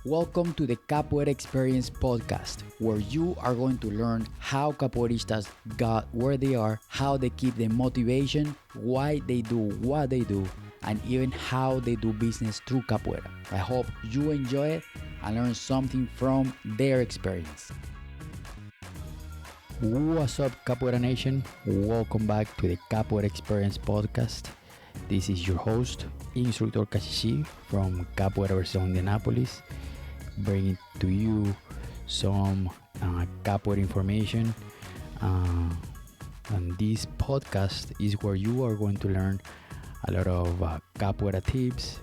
Welcome to the Capoeira Experience podcast, where you are going to learn how capoeiristas got where they are, how they keep the motivation, why they do what they do, and even how they do business through capoeira. I hope you enjoy it and learn something from their experience. What's up, Capoeira Nation? Welcome back to the Capoeira Experience podcast. This is your host, Instructor Caxixi from Capoeira Versión Indianapolis, bringing to you some capoeira information. And this podcast is where you are going to learn a lot of capoeira tips,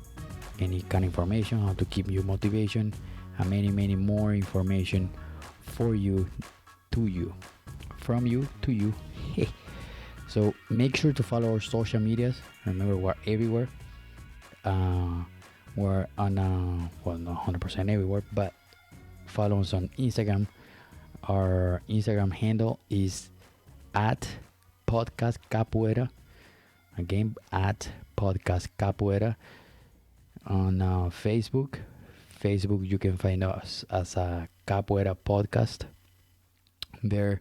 any kind of information, how to keep your motivation, and many more information for you, to you, from you to you. So make sure to follow our social medias. Remember, we're everywhere. We're on not 100% everywhere, but follow us on Instagram. Our Instagram handle is at podcast capoeira. Again, at podcast capoeira. On Facebook, you can find us as a capoeira podcast. There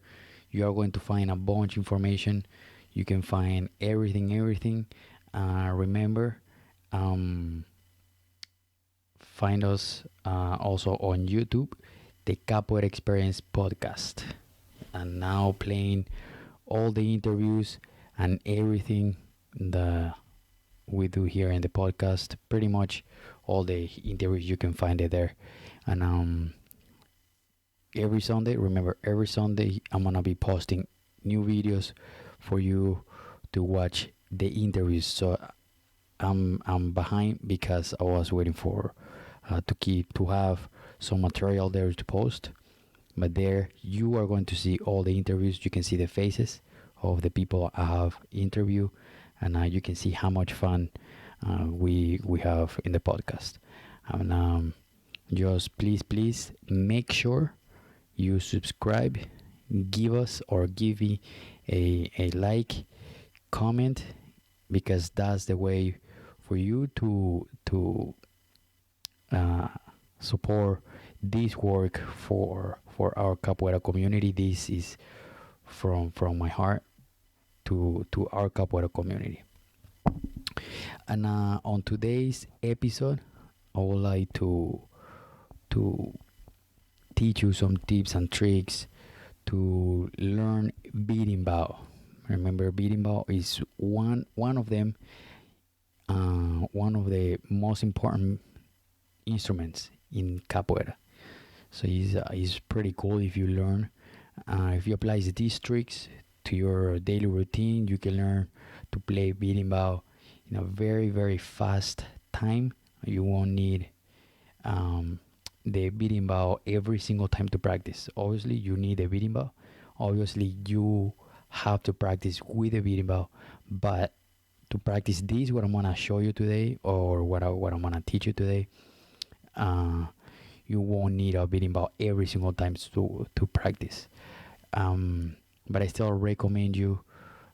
you are going to find a bunch of information. You can find everything. Remember, find us also on YouTube, the Capoeira Experience podcast. And now playing all the interviews and everything that we do here in the podcast. Pretty much all the interviews, you can find it there. And every Sunday I'm gonna be posting new videos for you to watch the interviews. So I'm behind because I was waiting for to have some material there to post. But there you are going to see all the interviews. You can see the faces of the people I have interviewed, and you can see how much fun we have in the podcast. And just please make sure you subscribe, give me a like, comment, because that's the way for you to support this work for our capoeira community. This is from my heart to our capoeira community. And on today's episode, I would like to teach you some tips and tricks to learn Berimbau. Remember, Berimbau is one of them, one of the most important instruments in capoeira. So it's pretty cool if you learn. If you apply these tricks to your daily routine, you can learn to play Berimbau in a very fast time. You won't need the Berimbau every single time to practice. Obviously, you need a Berimbau. Obviously, you have to practice with a Berimbau. But to practice this, what I'm gonna show you today, or what I'm gonna teach you today, you won't need a Berimbau every single time to practice. But I still recommend you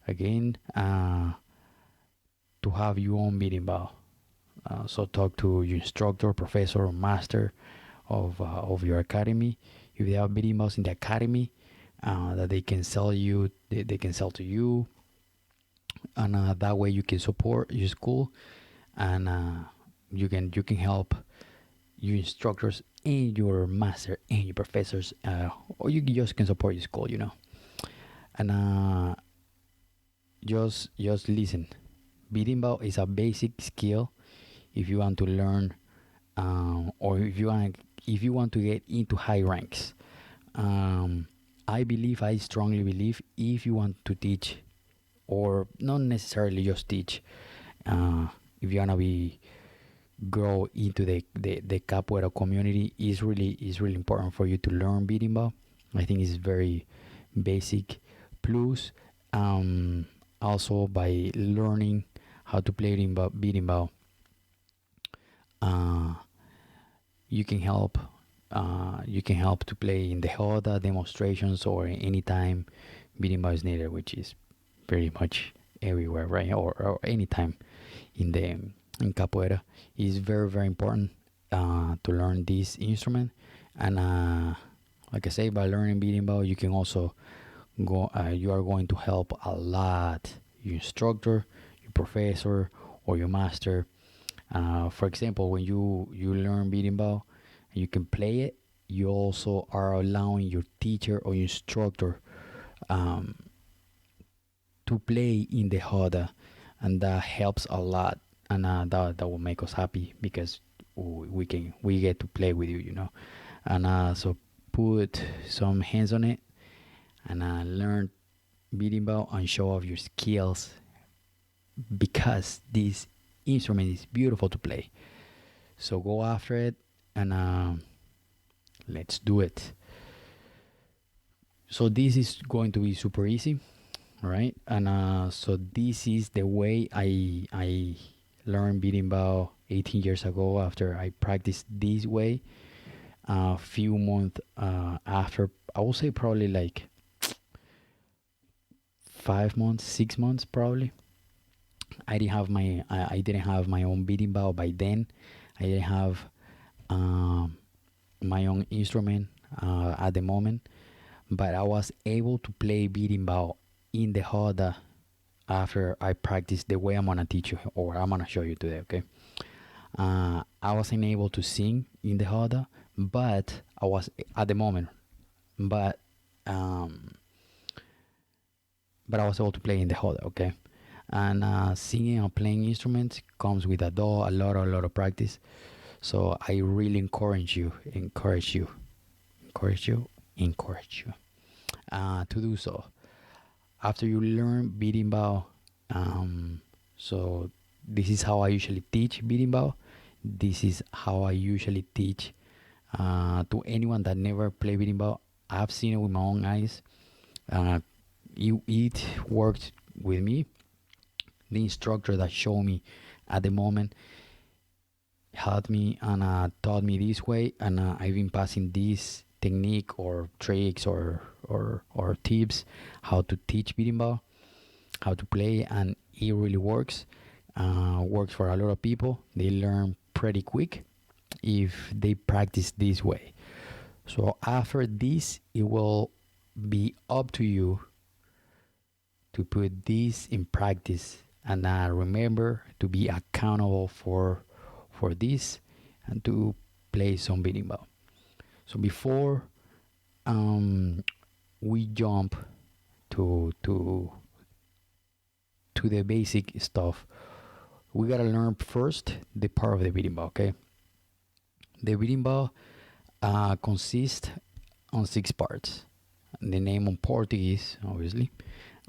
again to have your own Berimbau. So talk to your instructor, professor, or master of your academy. If they have Berimbaus in the academy that they can sell you, they can sell to you, and that way you can support your school, and you can help your instructors and your master and your professors, or you just can support your school, and just listen. Berimbau is a basic skill if you want to learn, or if you want to get into high ranks. I strongly believe, if you want to teach, or not necessarily just teach, if you wanna grow into the capoeira community, is really important for you to learn Berimbau. I think it's very basic. Plus, also by learning how to play Berimbau, you can help to play in the Roda demonstrations, or anytime Berimbau is needed, which is pretty much everywhere, right? Or anytime in capoeira is very important. to learn this instrument. And like I say, by learning berimbau, you can also go. You are going to help a lot your instructor, your professor, or your master. For example, when you learn berimbau, and you can play it, you also are allowing your teacher or your instructor um, to play in the roda, and that helps a lot, and that will make us happy because we get to play with you, and so put some hands on it and learn berimbau and show off your skills because this instrument is beautiful to play. So go after it and let's do it. So this is going to be super easy, right? And so this is the way I learned berimbau 18 years ago. After I practiced this way, a few months after, I would say probably like 5 months, 6 months probably. I didn't have my own berimbau by then. I didn't have um, my own instrument at the moment, but I was able to play berimbau in the roda after I practiced the way I'm gonna teach you or I'm gonna show you today. Okay. I wasn't able to sing in the roda, but I was at the moment, but um, but I was able to play in the roda. Okay. And singing and playing instruments comes with a lot of practice. So I really encourage you to do so. After you learn berimbau, so this is how I usually teach berimbau. This is how I usually teach to anyone that never played berimbau. I've seen it with my own eyes. It worked with me. The instructor that showed me at the moment helped me and taught me this way, and I've been passing this technique or tricks or tips how to teach berimbau, how to play, and it really works. Works for a lot of people. They learn pretty quick if they practice this way. So after this, it will be up to you to put this in practice, and remember to be accountable for this and to play some berimbau. So before we jump to the basic stuff, we gotta learn first the part of the berimbau. Okay, the berimbau consists on 6 parts. The name on Portuguese, obviously.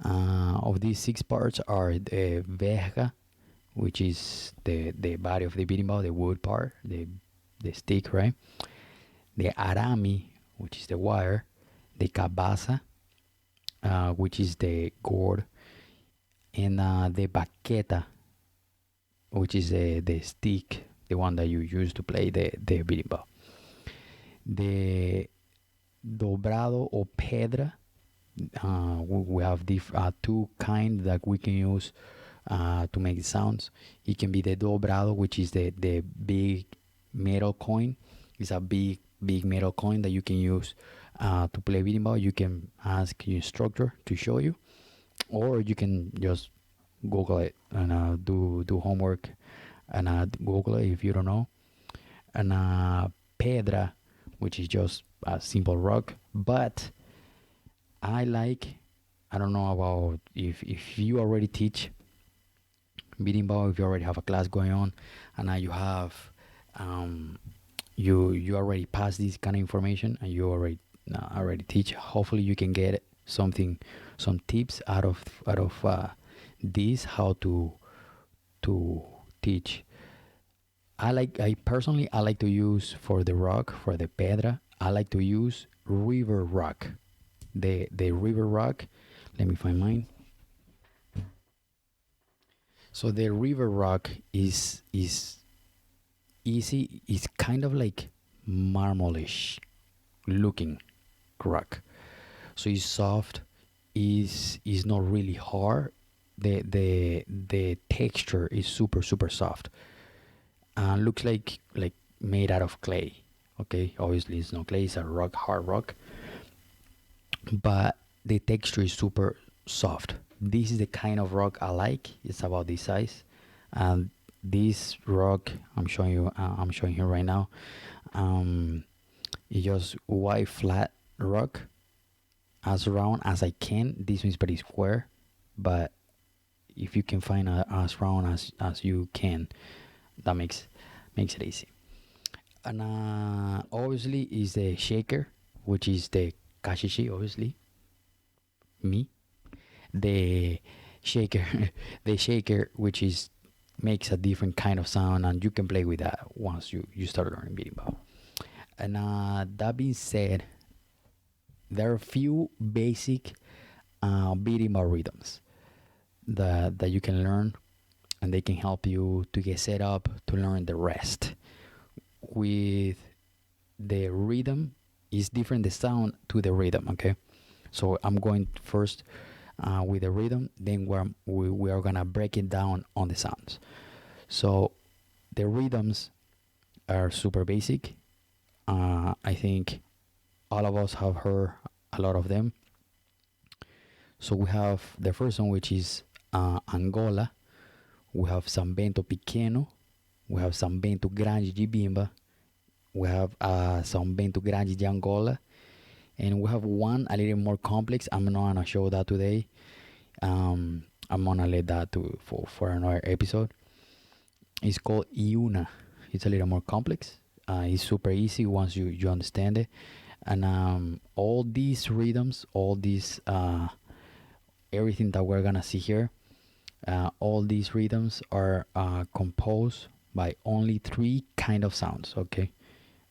Of these 6 parts are the verga, which is the body of the berimbau, the wood part, the stick, right? The arame, which is the wire, the cabaza, which is the gourd, and the baqueta, which is the stick, the one that you use to play the berimbau. The dobrado or pedra, we have 2 kinds that we can use to make sounds. It can be the dobrado, which is the big metal coin. It's a big metal coin that you can use to play berimbau. You can ask your instructor to show you, or you can just Google it and do homework and Google it if you don't know. And pedra, which is just a simple rock. But I don't know about if you already teach berimbau, if you already have a class going on, and you have you already passed this kind of information and you already teach. Hopefully you can get some tips out of this, how to teach. I personally like to use for the rock, for the pedra, I like to use river rock. The river rock, let me find mine. So the river rock is easy. It's kind of like marmolish looking rock. So it's soft. Is not really hard. The texture is super soft. Looks like made out of clay. Okay, obviously it's not clay, it's a rock, hard rock, but the texture is super soft. This is the kind of rock I like. It's about this size, and this rock I'm showing you right now. It's just white flat rock, as round as I can. This one's pretty square, but if you can find as round as you can, that makes it easy. And obviously is the shaker, which is the Caxixi, obviously me. The shaker, the shaker, which is makes a different kind of sound, and you can play with that once you start learning berimbau. And that being said, there are a few basic berimbau rhythms that you can learn, and they can help you to get set up to learn the rest. With the rhythm, is different the sound to the rhythm. Okay, so I'm going first with the rhythm, then we are gonna break it down on the sounds. So the rhythms are super basic. I think all of us have heard a lot of them. So we have the first one, which is Angola. We have São Bento Pequeno. We have São Bento Grande de Bimba. We have São Bento Grande de Angola. And we have one a little more complex. I'm not gonna show that today. I'm gonna let that for another episode. It's called Iuna. It's a little more complex. It's super easy once you understand it. And all these rhythms, all these everything that we're gonna see here, all these rhythms are composed by only 3 kind of sounds. Okay,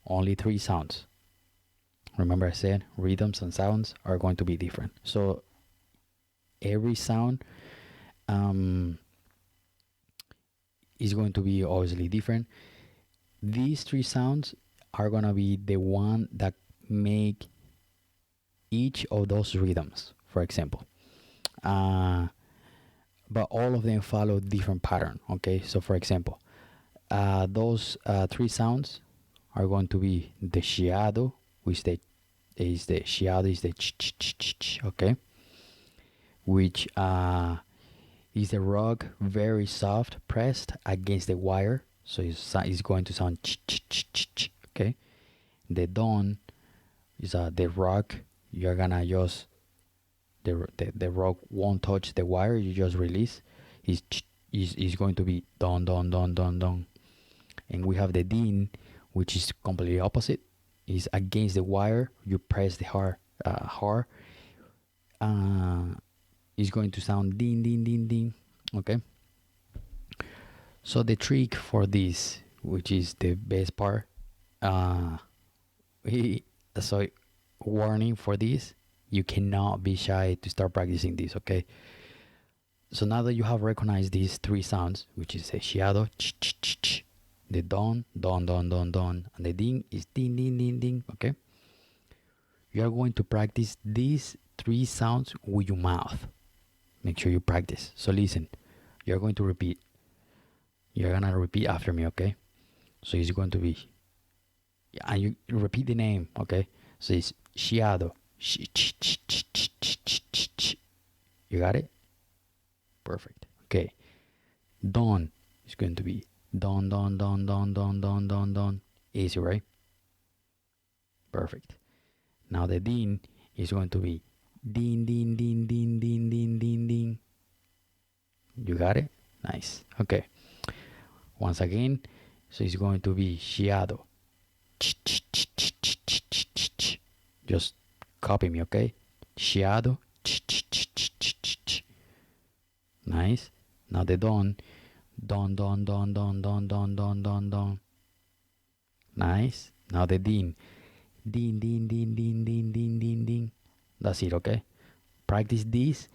only 3 sounds. Remember I said rhythms and sounds are going to be different. So every sound is going to be obviously different. These 3 sounds are going to be the one that make each of those rhythms, for example. But all of them follow different pattern. Okay, so for example, those 3 sounds are going to be the chiado, which is the chiado is the ch, okay, which is the rock very soft pressed against the wire, so it's going to sound ch. Okay, the don is the rock. You're gonna just the rock won't touch the wire. You just release. Is going to be don. And we have the din, which is completely opposite. Is against the wire. You press the hard. Is going to sound din. Okay. So the trick for this, which is the best part, so warning for this, you cannot be shy to start practicing this. Okay. So now that you have recognized these 3 sounds, which is the chiado, ch, the don, and the ding is ding. Okay. You are going to practice these 3 sounds with your mouth. Make sure you practice. So listen, you're going to repeat. You're gonna repeat after me, okay? So it's going to be, and you repeat the name, okay? So it's chiado. You got it? Perfect. Okay. Don is going to be don. Easy, right? Perfect. Now the din is going to be din. You got it? Nice. Okay. Once again, so it's going to be chiado. Just copy me, okay? Chiado. Nice. Now the don. Don. Nice. Now the din. Din. That's it, okay? Practice this.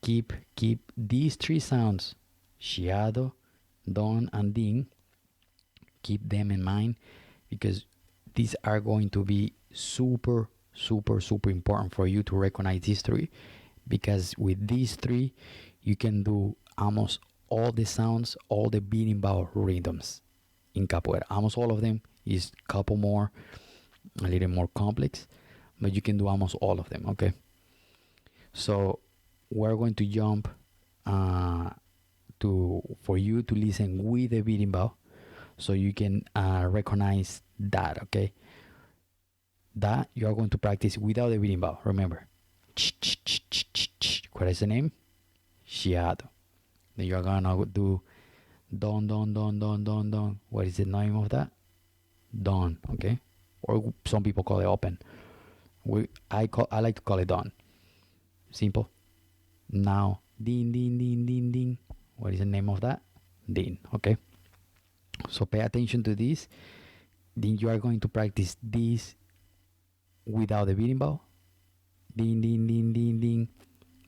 Keep these 3 sounds, chiado, don, and din. Keep them in mind, because these are going to be super important for you to recognize these 3, because with these 3 you can do almost all the sounds, all the berimbau rhythms. in capoeira. Almost all of them is couple more, a little more complex, but you can do almost all of them. Okay. So we're going to jump to for you to listen with the berimbau, so you can recognize that. Okay. That you are going to practice without the berimbau. Remember. What is the name? Chiado. Then you're gonna do don don don don don don. What is the name of that? Don. Okay. Or some people call it open. I like to call it don. Simple. Now din din din din din. What is the name of that? Din. Okay. So pay attention to this. Then you are going to practice this without the berimbau. Din din din din din.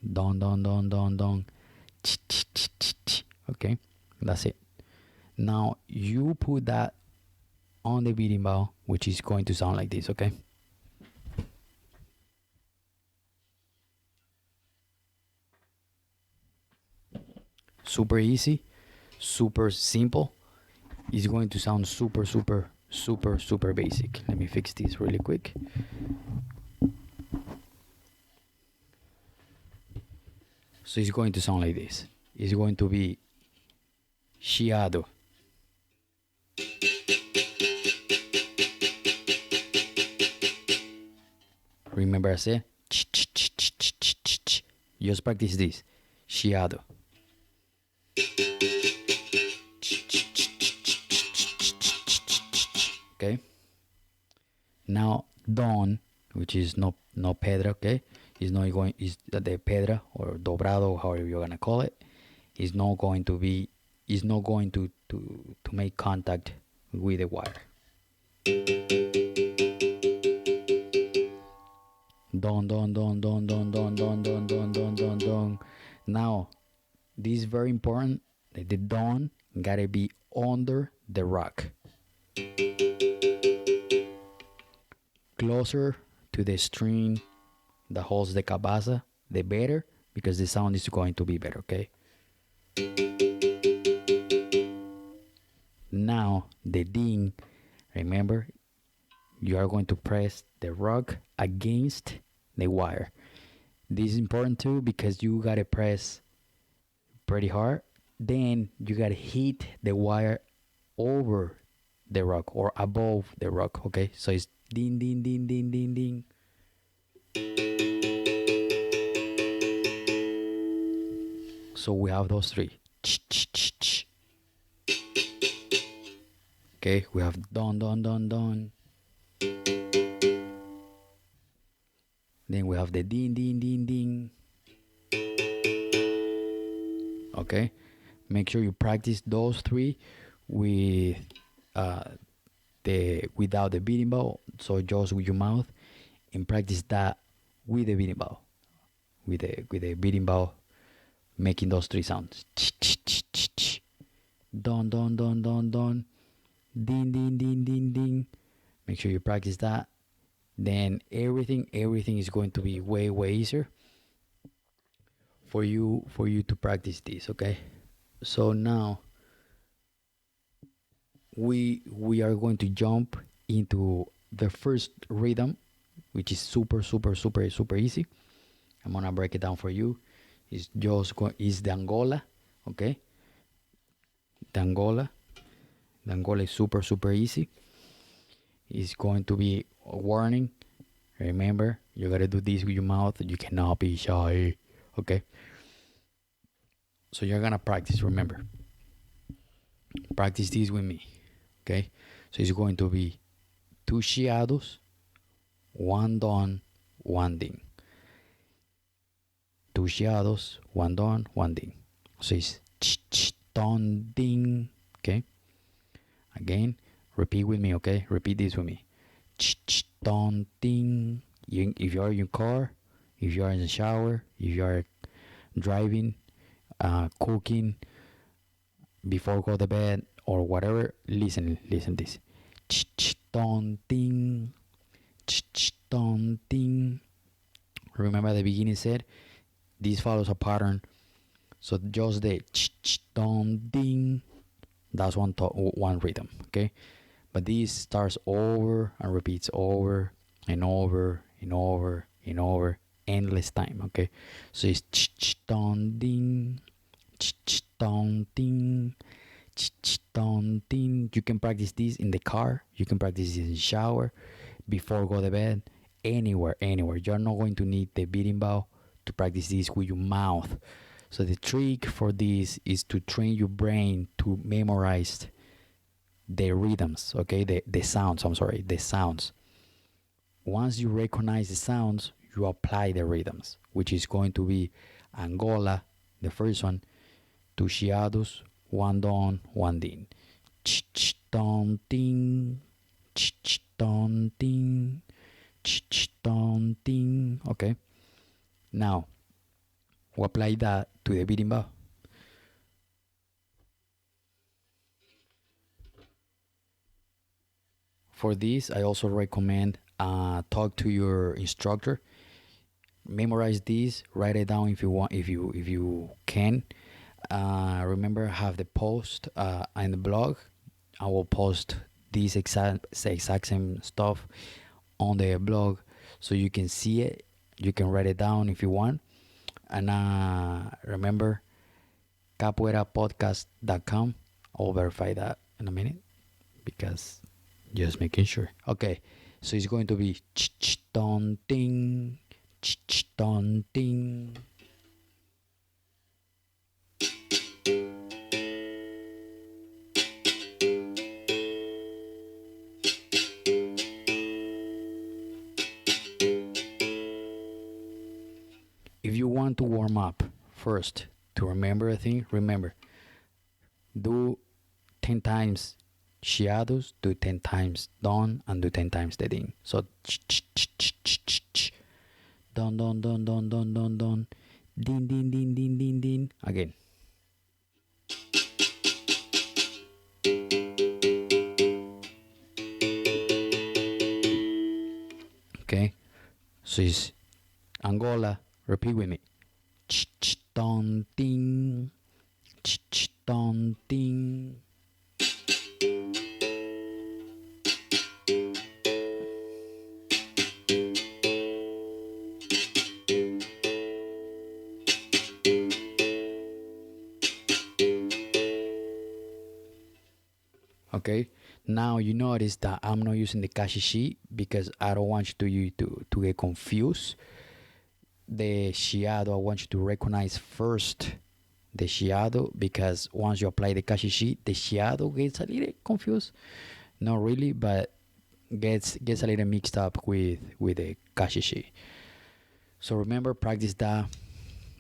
Don don don don don. Okay, that's it. Now you put that on the berimbau, which is going to sound like this. Okay. Super easy, super simple. It's going to sound super basic. Let me fix this really quick. So it's going to sound like this. It's going to be chiado. Remember I said just practice this. Chiado. Okay. Now don, which is no pedra, okay, is not going, is the pedra or dobrado, however you're gonna call it, is not going to make contact with the wire. Don don don don don don don don don don don don. Now, this is very important. The don gotta be under the rock, closer to the string that holds the cabeza, the better, because the sound is going to be better. Okay. Now the ding, remember, you are going to press the rock against the wire. This is important too, because you gotta press pretty hard. Then you gotta hit the wire over the rock or above the rock. Okay, so it's ding ding ding ding ding ding. So we have those three. Okay, we have don don don don. Then we have the ding ding ding ding. Okay, make sure you practice those three with without the berimbau, so just with your mouth, and practice that with the berimbau, with the berimbau, making those three sounds. Don don don don don. Ding ding ding ding ding. Make sure you practice that. Then everything is going to be way easier for you to practice this. Okay. So now we are going to jump into the first rhythm, which is super easy. I'm gonna break it down for you. It's is the Angola. Okay. The Angola is super easy. It's going to be a warning. Remember, you gotta do this with your mouth. You cannot be shy. Okay. So you're gonna practice. Remember, practice this with me. Okay. So it's going to be 2 chiados, 1 don, 1 ding. 2 chiados, 1 don, 1 ding. So it's don ding. Okay. Again, repeat with me. Okay. Repeat this with me. Don ding. If you are in your car, if you are in the shower, if you are driving, cooking, before go to bed or whatever, listen this. Don ding. Don ding. Remember at the beginning said this follows a pattern. So just the don ding, that's one rhythm, okay? But this starts over and repeats over and over and over and over, endless time, okay? So it's ch ch don ding, ch ch don ding, ch ch don ding. You can practice this in the car, you can practice this in the shower, before go to bed, anywhere, anywhere. You're not going to need the berimbau to practice this with your mouth. So the trick for this is to train your brain to memorize the rhythms, okay? The sounds, I'm sorry, the sounds. Once you recognize the sounds, you apply the rhythms, which is going to be Angola, the first one, two chiados, one don, one din. Ch ch don ding, ch ch don ding, ch ch don ding. Okay. Now, we apply that to the berimbau. For this, I also recommend talk to your instructor. Memorize this. Write it down if you want. If you can. Remember, have the post in the blog. I will post this exact same stuff on the blog, so you can see it. You can write it down if you want. And remember, capoeirapodcast.com. I'll verify that in a minute because just making sure. Okay, so it's going to be ch ch don ding, ch ch don ding. If you want to warm up first to remember a thing, remember, do 10 times chiados, do 10 times don, and do 10 times the ding. So ch ch ch ch ch ch ch, don don don don don don don, din din din din din din. Again. Okay, so it's Angola. Repeat with me. Ch ch don ding, ch ch don ding. Okay, now you notice that I'm not using the Caxixi because I don't want to get confused. The chiado, I want you to recognize first the chiado, because once you apply the Caxixi, the chiado gets a little confused. Not really, but gets a little mixed up with the Caxixi. So remember, practice that.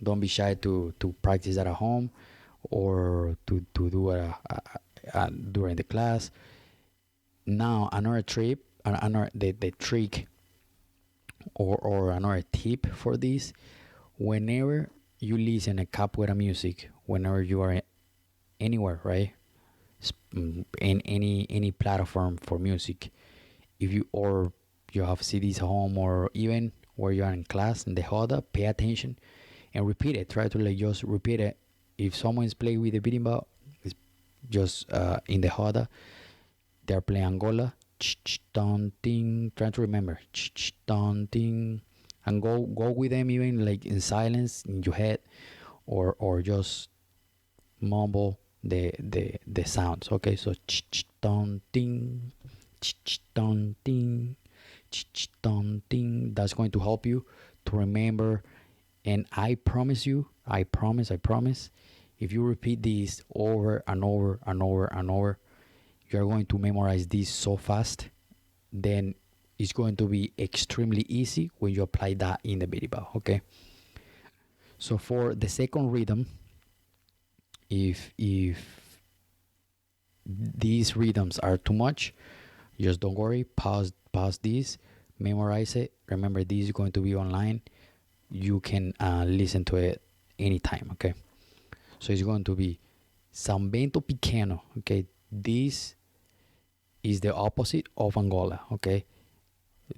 Don't be shy to practice that at home or to do it during the class. Now another the trick or another tip for this: whenever you listen to capoeira music, whenever you are anywhere, right, in any platform for music, if you have CDs at home, or even where you are in class in the roda, pay attention and repeat it. Try to just repeat it. If someone is playing with the berimbau, it's just in the roda, they're playing Angola, ch ch don ding. Try to remember ch ch don ding, and go with them, even like in silence in your head, or just mumble the sounds. Okay, so ch ch don ding, ch ch don ding, ch ch don ding. That's going to help you to remember. And I promise you, I promise, if you repeat this over and over and over and over, you're going to memorize this so fast. Then it's going to be extremely easy when you apply that in the berimbau. Okay. So for the second rhythm, if these rhythms are too much, just don't worry. Pause this, memorize it. Remember, this is going to be online. You can listen to it anytime. Okay. So it's going to be San Bento Pequeno. Okay. This is the opposite of Angola. Okay.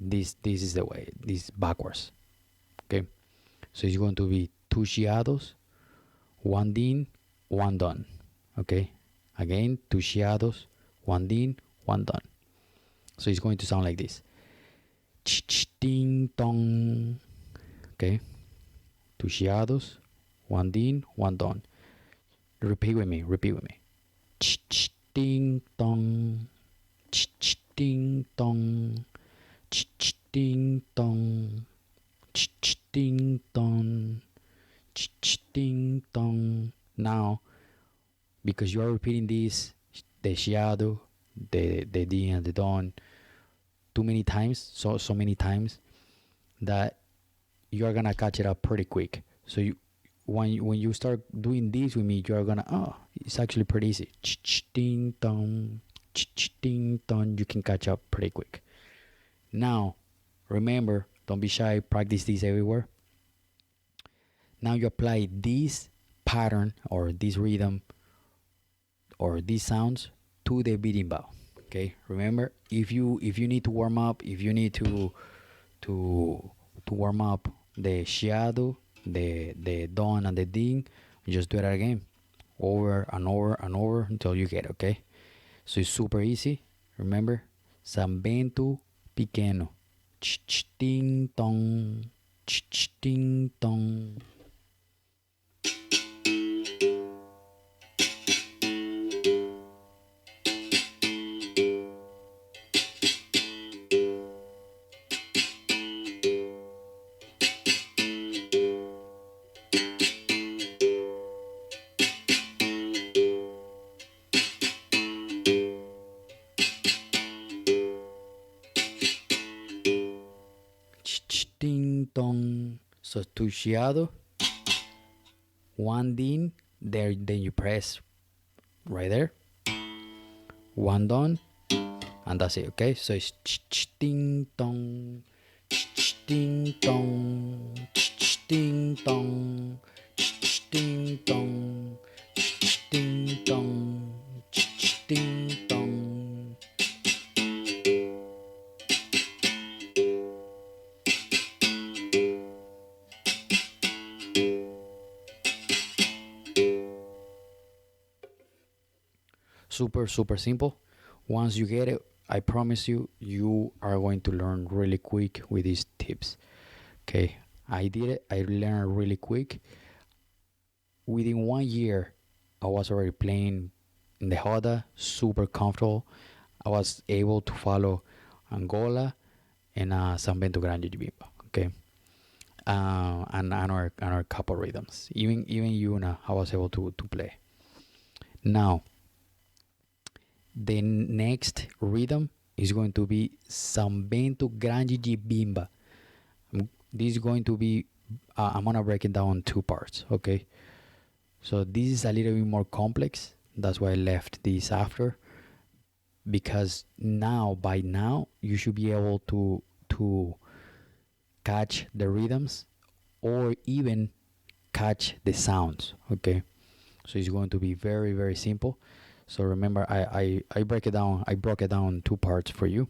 This is the way. This backwards. Okay. So it's going to be two chiados, one din, one don. Okay. Again, two chiados, one din, one don. So it's going to sound like this. Ding dong. Okay. Two chiados, one din, one don. Repeat with me. Ding dong. Ding dong. Ding dong. Ding dong. Ding dong. Now, because you are repeating this, the chiado, the din and the don, too many times, so many times, that you are gonna catch it up pretty quick. So when you start doing this with me, you are gonna, it's actually pretty easy. Ding dong, ding dong. You can catch up pretty quick. Now, remember, don't be shy. Practice this everywhere. Now you apply this pattern or this rhythm or these sounds to the berimbau. Okay, remember, if you need to warm up, if you need to warm up the chiado, the don and the ding, just do it again, over and over and over until you get it. Okay, so it's super easy. Remember, Sambentu pequeno, ding dong, ding dong. Ding dong. So two chiado, one din, there, then you press right there, one don, and that's it. Okay, so it's ding dong, ding dong, ding dong, ding dong, ding dong, ding dong. Super simple. Once you get it, I promise you, you are going to learn really quick with these tips. Okay, I did it. I learned really quick. Within 1 year, I was already playing in the Hoda, super comfortable. I was able to follow Angola and San Bento Grande Bimba. Okay, and another couple rhythms. Even Yuna, I was able to play. Now, the next rhythm is going to be San Bento Grande Bimba. This is going to be, I'm gonna break it down in two parts. Okay, so this is a little bit more complex. That's why I left this after, because by now you should be able to catch the rhythms or even catch the sounds. Okay, so it's going to be very simple. So remember, I broke it down in two parts for you.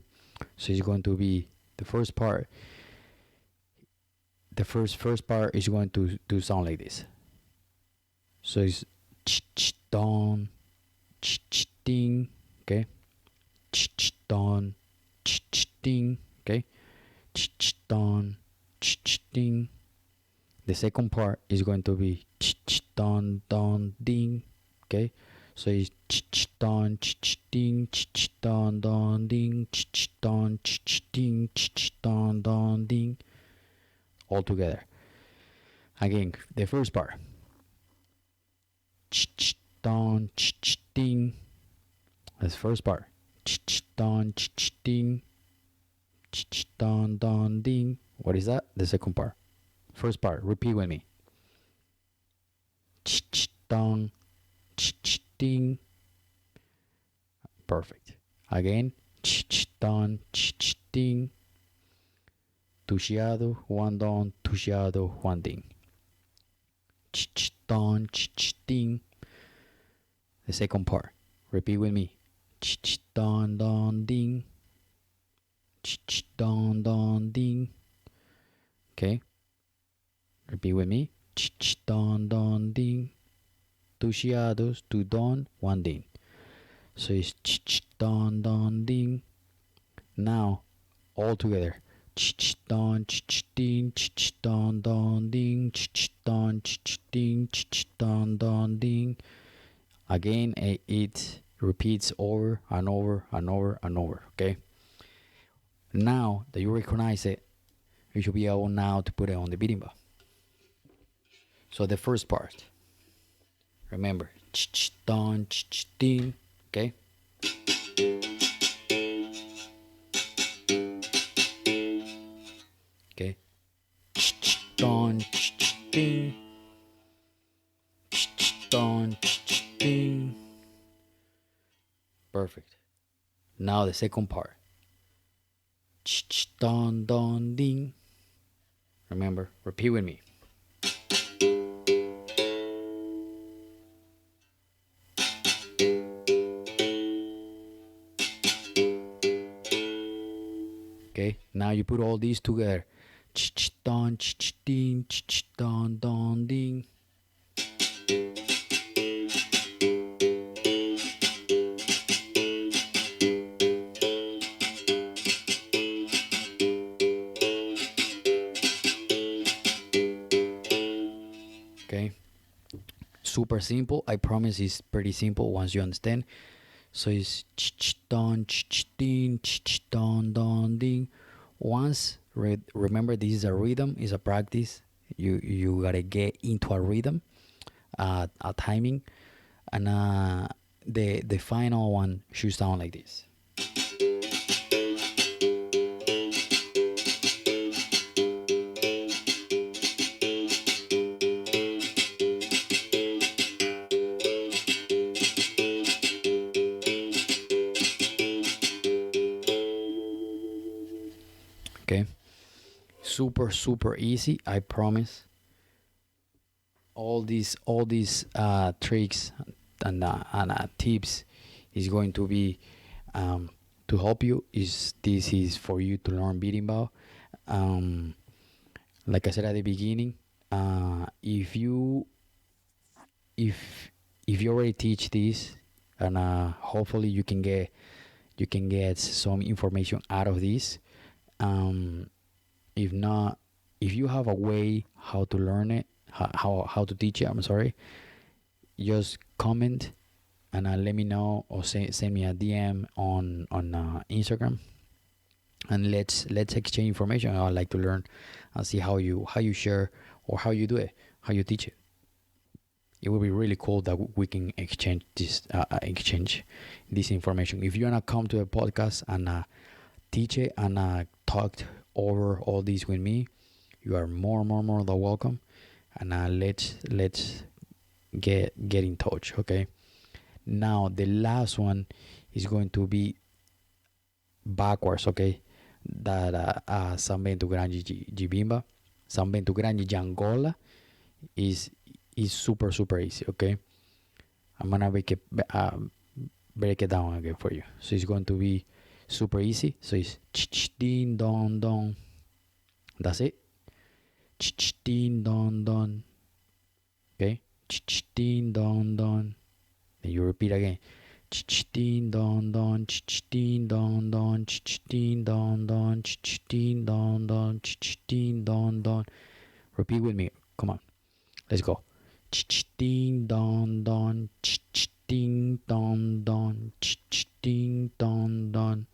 So it's going to be the first part. The first part is going to sound like this. So it's don, ding, okay, don, ding, okay, don, ding. The second part is going to be don ding, okay. So it's don ding, don ding, don ding, don ding, all together. Again, the first part. Don ding. That's the first part. Don ding, don ding. What is that? The second part. First part. Repeat with me. Don ding. Perfect. Again. Don ding. Tu chiado, one don, tu chiado, one ding. Don ding. The second part. Repeat with me. Don ding. Don ding. Okay. Repeat with me. Don ding. Two chiados, two don, one ding. So it's don don ding. Now all together. Don ding don don ding don ding don don ding. Again, it repeats over and over and over and over. Okay. Now that you recognize it, you should be able now to put it on the berimbau. So the first part, remember, don ding. Okay. Okay. Don ding. Don ding. Perfect. Now the second part. Don don ding. Remember, repeat with me. Okay, now you put all these together. Don ding, don don ding. Okay, super simple. I promise it's pretty simple once you understand. So it's don ding, don don ding. Once remember, this is a rhythm, is a practice. You gotta get into a rhythm, a timing, and the final one should sound like this. Okay, super easy. I promise. All these tricks and tips is going to be to help you. This is for you to learn berimbau. Um, like I said at the beginning, if you already teach this, and hopefully you can get some information out of this. Um, if not, if you have a way how to learn it, how to teach it, I'm sorry, just comment and let me know, or send me a DM on Instagram, and let's exchange information. I would like to learn and see how you share, or how you do it, how you teach it. It would be really cool that we can exchange this information. If you wanna come to a podcast and teach it and talk over all this with me, you are more than welcome. And let's get in touch. Okay. Now the last one is going to be backwards. Okay. That Sambentu Grande Jibimba, Sambentu Grande Jangola is super easy. Okay. I'm gonna break it down again for you. So it's going to be super easy. So it's ding don don. That's it. Ding don don. Okay. Ding don don. Then you repeat again. Ding don don. Ding don don. Ding don don. Ding don don. Ding don don. Repeat with me. Come on. Let's go. Ding don don. Ding don don. Ding don don.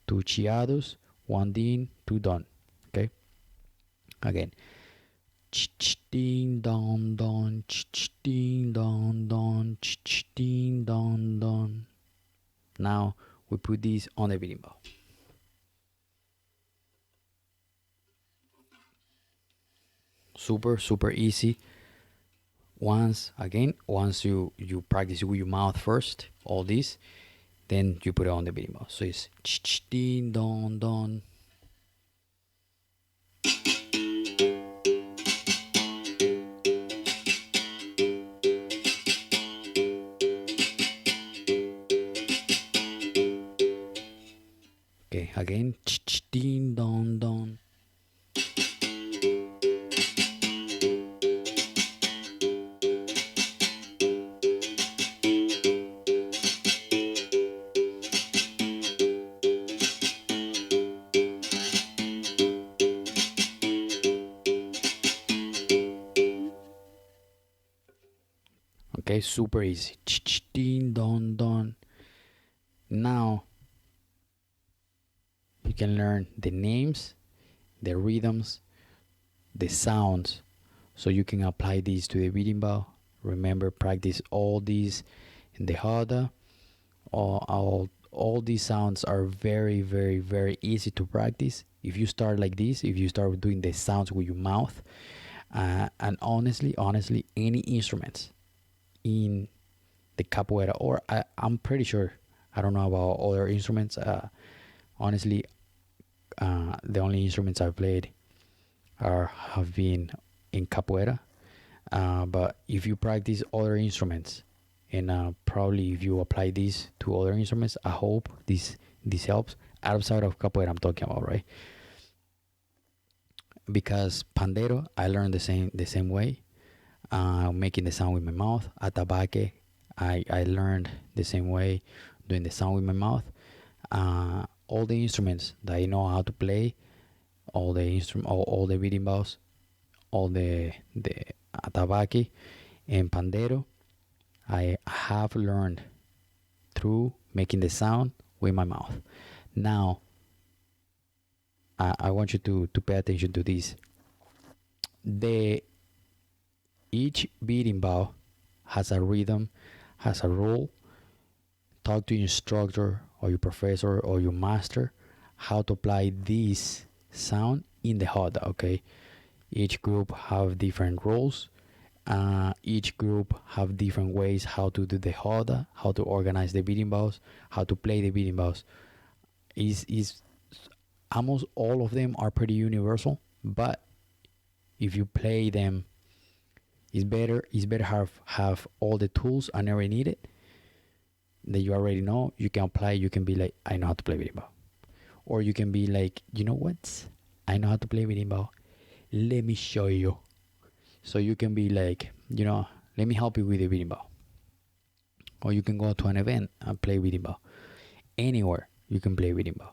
Two chiados, one ding, two don. Okay. Again. Ding don don. Ding don don. Ding don don. Now we put this on the berimbau. Super easy. Once you practice with your mouth first, all this, then you put it on the berimbau. So it's ding don don. Okay, again, ding don don. Okay, super easy. Ding don don. Now you can learn the names, the rhythms, the sounds, so you can apply these to the berimbau. Remember, practice all these in the roda. All these sounds are very, very, very easy to practice. If you start like this, if you start doing the sounds with your mouth, and honestly, any instruments in the capoeira, or I'm pretty sure, I don't know about other instruments. Honestly, the only instruments I've played have been in capoeira. But if you practice other instruments, and probably if you apply this to other instruments, I hope this helps. Outside of capoeira, I'm talking about, right? Because pandero, I learned the same way, making the sound with my mouth. Atabaque, I learned the same way, doing the sound with my mouth. All the instruments that I know how to play, all the birimbaos, all the atabaque and pandero, I have learned through making the sound with my mouth. Now, I want you to pay attention to this. The Each berimbau has a rhythm, has a rule. Talk to your instructor or your professor or your master how to apply this sound in the roda. Okay, each group have different rules. Each group have different ways how to do the roda, how to organize the berimbaus, how to play the berimbaus. Is Almost all of them are pretty universal, but if you play them, it's better have all the tools I never needed that you already know. You can apply. You can be like, I know how to play berimbau, or you can be like, you know what, I know how to play berimbau. Let me show you. So you can be like, let me help you with the berimbau. Or you can go to an event and play berimbau. Anywhere you can play berimbau.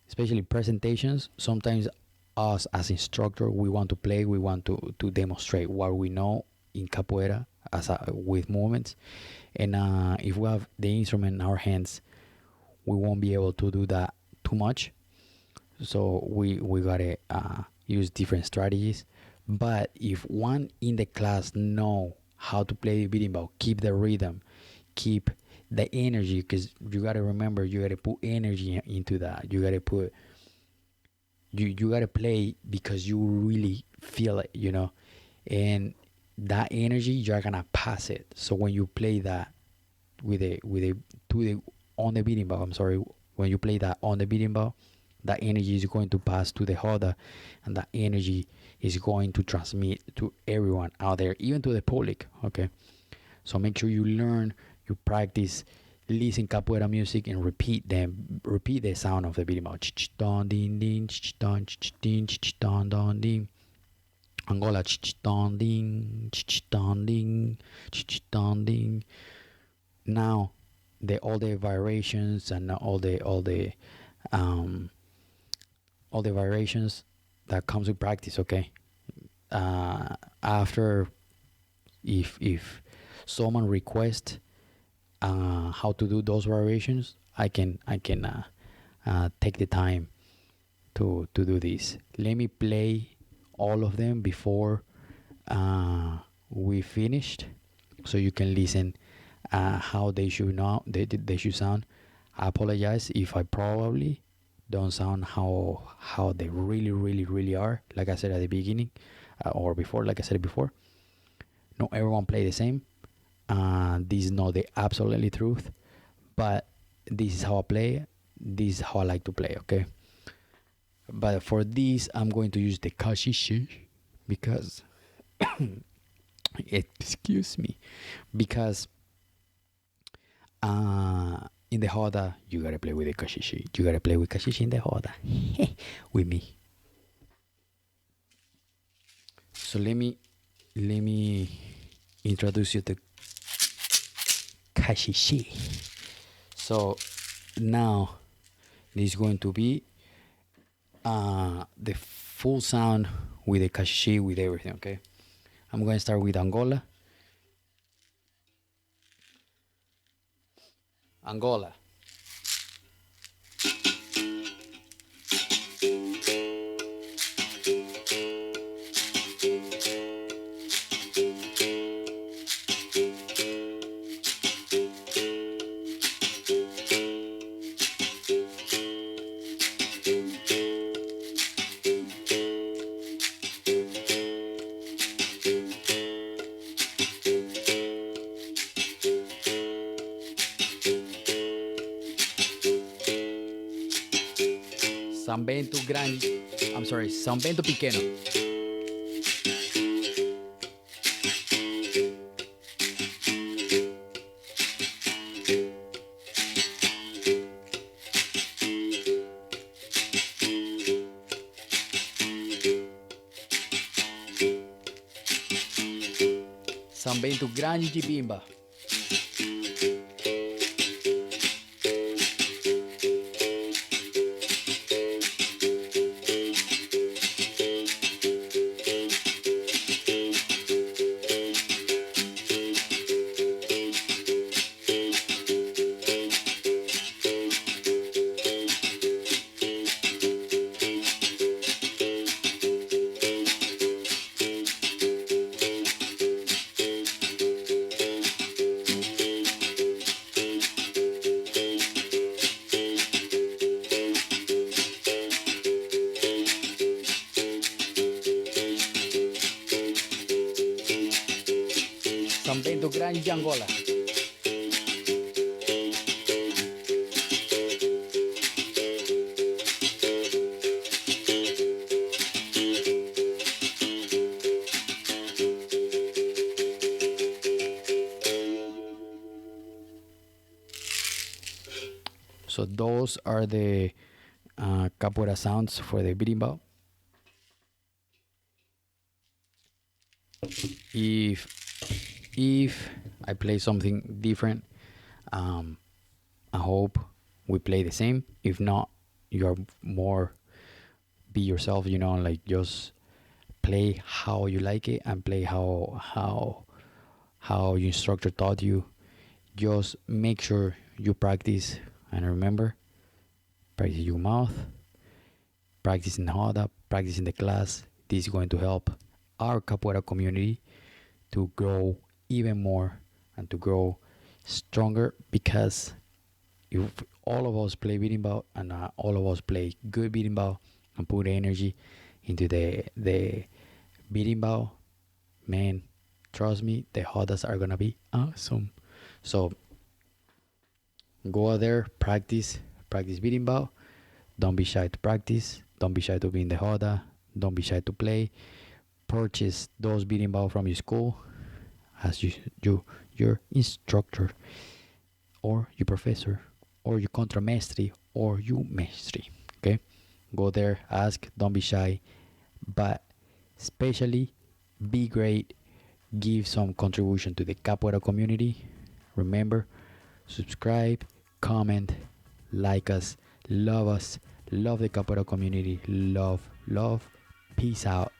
Especially presentations, sometimes us as instructor, we want to play, we want to demonstrate what we know in capoeira with movements. And if we have the instrument in our hands, we won't be able to do that too much. So we gotta use different strategies. But if one in the class know how to play the berimbau, keep the rhythm, keep the energy, because you gotta remember, you gotta put energy into that. You gotta put you gotta play because you really feel it, and that energy you're gonna pass it. So when you play that on the berimbau, I'm sorry, when you play that on the berimbau, that energy is going to pass to the roda, and that energy is going to transmit to everyone out there, even to the public. Okay, so make sure you learn, you practice, listen capoeira music, and repeat the sound of the berimbau. Don ding ding, don ding, don don ding. Angola, don ding, don ding, don ding. Now, all the variations and all the variations that comes with practice. Okay, after, if someone requests how to do those variations, I can take the time to do this. Let me play all of them before we finished, so you can listen how they should sound. I apologize if I probably don't sound how they really, really, really are. Like I said at the beginning, or before, like I said before, not everyone play the same. This is not the absolutely truth, but this is how I play. This is how I like to play. Okay, but for this, I'm going to use the Caxixi because excuse me, because in the roda you gotta play with the Caxixi. You gotta play with Caxixi in the roda with me. So let me introduce you to Caxixi. So now this is going to be the full sound with the Caxixi, with everything. Okay, I'm going to start with Angola. Angola. São Bento Grande. I'm sorry, São Bento Pequeno. São Bento Grande de Bimba. São Bento Grande de Angola. So those are the capoeira sounds for the berimbau. If I play something different, I hope we play the same. If not, you're more be yourself. Like just play how you like it and play how your instructor taught you. Just make sure you practice and remember, practice your mouth, practice in the roda, practice in the class. This is going to help our capoeira community to grow even more and to grow stronger, because if all of us play berimbau and all of us play good berimbau and put energy into the berimbau, man, trust me, the rodas are gonna be awesome. So go out there, practice berimbau. Don't be shy to practice. Don't be shy to be in the roda. Don't be shy to play. Purchase those berimbau from your school, as your instructor or your professor or your contramestre or your mestre. Okay, go there, ask, don't be shy, but especially be great. Give some contribution to the capoeira community. Remember, subscribe, comment, like us, love the capoeira community, love. Peace out,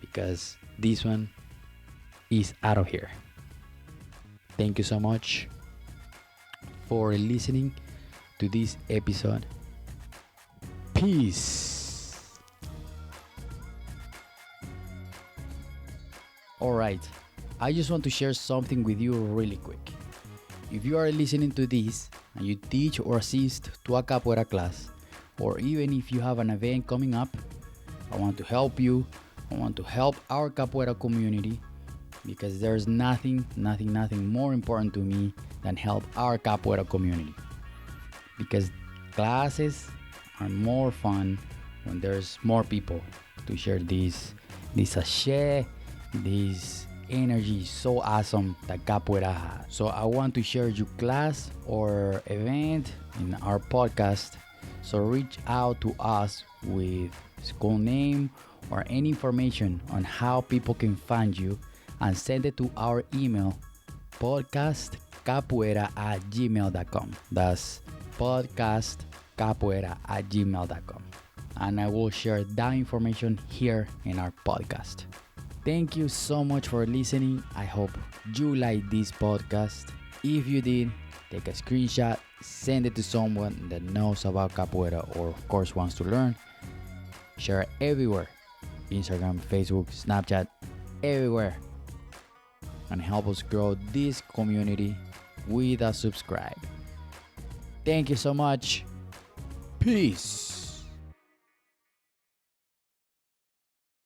because this one is out of here. Thank you so much for listening to this episode. Peace. Alright, I just want to share something with you really quick. If you are listening to this and you teach or assist to a capoeira class, or even if you have an event coming up, I want to help you. I want to help our capoeira community, because there's nothing more important to me than help our capoeira community. Because classes are more fun when there's more people to share this sachet, this energy so awesome that capoeira has. So I want to share your class or event in our podcast. So reach out to us with school name or any information on how people can find you, and send it to our email, podcastcapoeira@gmail.com. That's podcastcapoeira@gmail.com. And I will share that information here in our podcast. Thank you so much for listening. I hope you like this podcast. If you did, Take a screenshot, send it to someone that knows about capoeira or of course wants to learn. Share it everywhere. Instagram, Facebook, Snapchat, everywhere. And help us grow this community with a subscribe. Thank you so much. Peace.